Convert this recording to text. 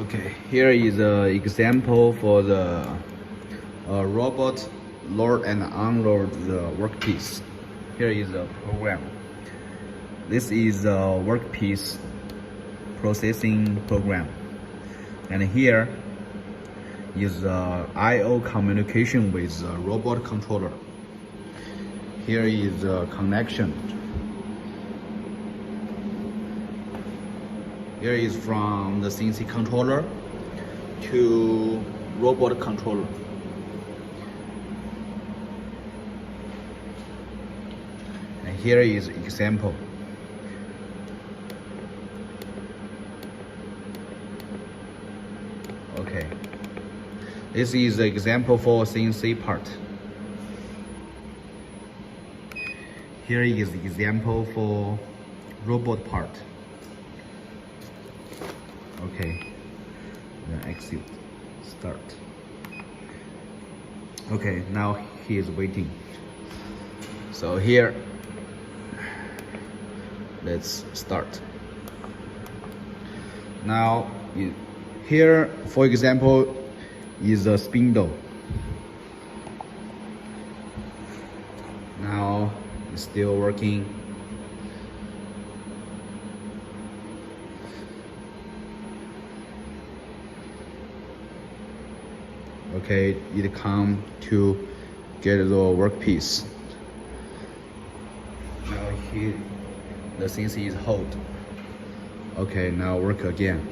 Okay, here is an example for the robot load and unload the workpiece. Here is a program. This is a workpiece processing program, and here is I/O communication with the robot controller. Here is a connection. Here is from the CNC controller to robot controller. And here is example. Okay. This is the example for CNC part. Here is the example for robot part. Okay, then exit, start. Okay, now he is waiting. So here, let's start. Now, here, for example, is a spindle. Now, it's still working. Okay, it come to get the workpiece. Now here, the CNC is hold. Okay, now work again.